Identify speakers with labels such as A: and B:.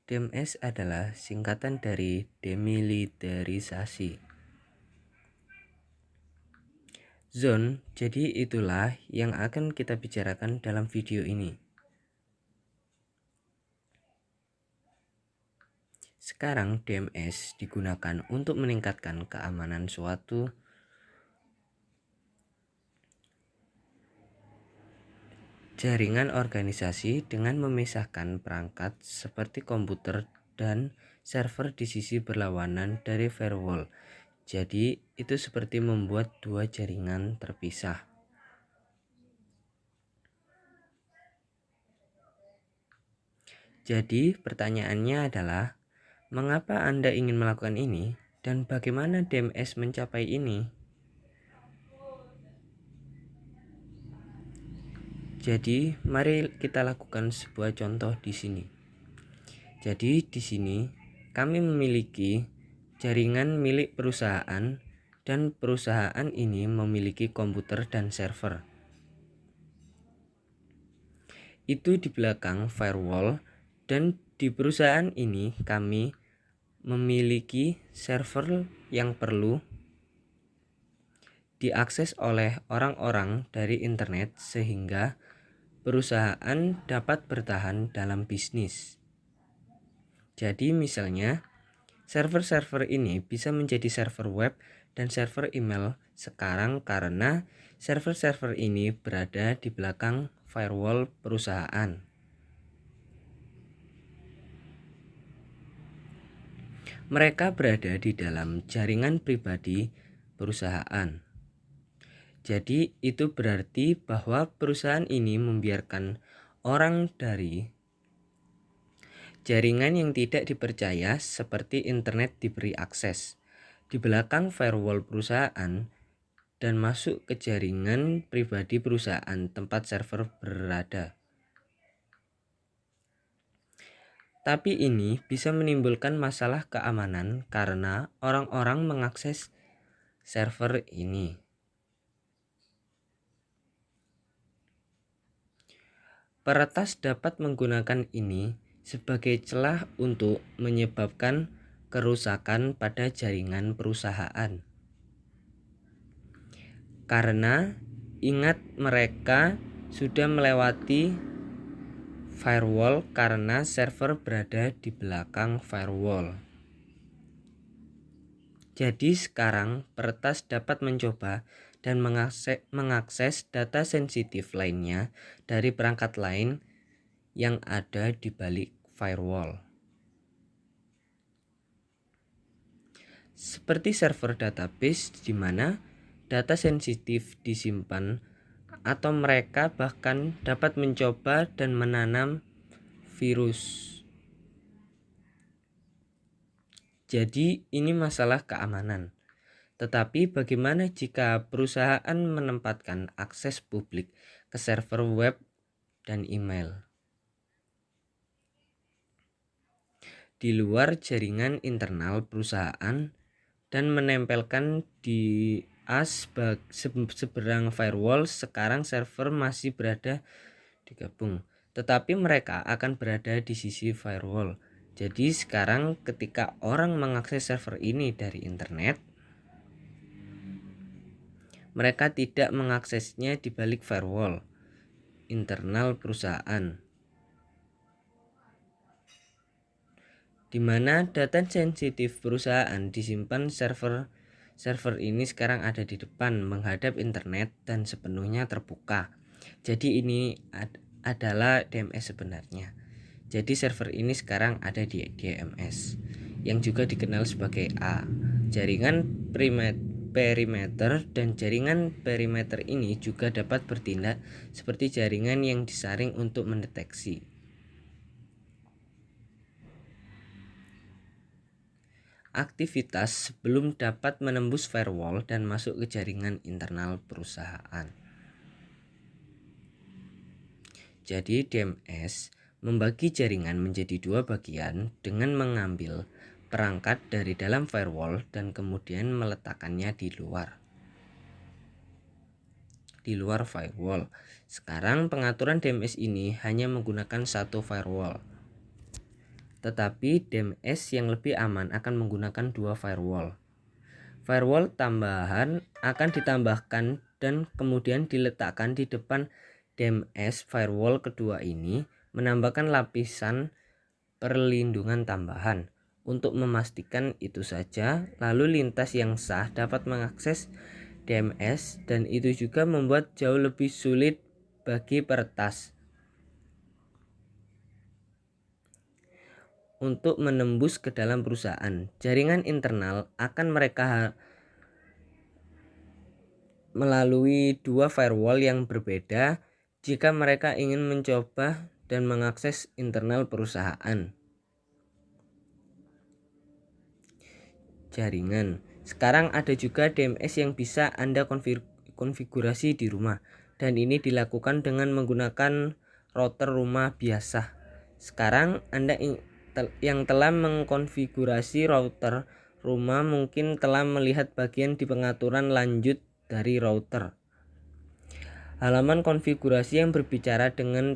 A: DMS adalah singkatan dari demilitarisasi. Zone, jadi itulah yang akan kita bicarakan dalam video ini. Sekarang DMS digunakan untuk meningkatkan keamanan suatu jaringan organisasi dengan memisahkan perangkat seperti komputer dan server di sisi berlawanan dari firewall. Jadi, itu seperti membuat dua jaringan terpisah. Jadi, pertanyaannya adalah, mengapa Anda ingin melakukan ini dan bagaimana DMS mencapai ini? Jadi, mari kita lakukan sebuah contoh di sini. Jadi, di sini kami memiliki jaringan milik perusahaan dan perusahaan ini memiliki komputer dan server. Itu di belakang firewall, dan di perusahaan ini kami memiliki server yang perlu diakses oleh orang-orang dari internet sehingga perusahaan dapat bertahan dalam bisnis. Jadi misalnya server-server ini bisa menjadi server web dan server email sekarang karena server-server ini berada di belakang firewall perusahaan. Mereka berada di dalam jaringan pribadi perusahaan. Jadi itu berarti bahwa perusahaan ini membiarkan orang dari jaringan yang tidak dipercaya seperti internet diberi akses di belakang firewall perusahaan dan masuk ke jaringan pribadi perusahaan tempat server berada. Tapi ini bisa menimbulkan masalah keamanan karena orang-orang mengakses server ini. Peretas dapat menggunakan ini sebagai celah untuk menyebabkan kerusakan pada jaringan perusahaan. Karena ingat, mereka sudah melewati firewall karena server berada di belakang firewall. Jadi sekarang peretas dapat mencoba dan mengakses data sensitif lainnya dari perangkat lain yang ada di balik firewall. Seperti server database di mana data sensitif disimpan, atau mereka bahkan dapat mencoba dan menanam virus. Jadi ini masalah keamanan. Tetapi bagaimana jika perusahaan menempatkan akses publik ke server web dan email di luar jaringan internal perusahaan dan menempelkan di seberang firewall? Sekarang server masih berada digabung, tetapi mereka akan berada di sisi firewall. Jadi sekarang ketika orang mengakses server ini dari internet, mereka tidak mengaksesnya di balik firewall internal perusahaan, di mana data sensitif perusahaan disimpan. Server ini sekarang ada di depan menghadap internet dan sepenuhnya terbuka. Jadi ini adalah DMS sebenarnya. Jadi server ini sekarang ada di DMS yang juga dikenal sebagai A, jaringan perimeter, dan jaringan perimeter ini juga dapat bertindak seperti jaringan yang disaring untuk mendeteksi aktivitas sebelum dapat menembus firewall dan masuk ke jaringan internal perusahaan. Jadi DMS membagi jaringan menjadi dua bagian dengan mengambil perangkat dari dalam firewall dan kemudian meletakkannya di luar firewall. Sekarang pengaturan DMS ini hanya menggunakan satu firewall. tetapi DMS yang lebih aman akan menggunakan dua firewall. Firewall tambahan akan ditambahkan dan kemudian diletakkan di depan DMS firewall kedua ini, menambahkan lapisan perlindungan tambahan. Untuk memastikan itu saja, lalu lintas yang sah dapat mengakses DMS, dan itu juga membuat jauh lebih sulit bagi peretas untuk menembus ke dalam perusahaan. Jaringan internal akan mereka melalui dua firewall yang berbeda jika mereka ingin mencoba dan mengakses internal perusahaan. Jaringan. Sekarang ada juga DMS yang bisa Anda konfigurasi di rumah, dan ini dilakukan dengan menggunakan router rumah biasa. Sekarang Anda yang telah mengkonfigurasi router rumah mungkin telah melihat bagian di pengaturan lanjut dari router. Halaman konfigurasi yang berbicara dengan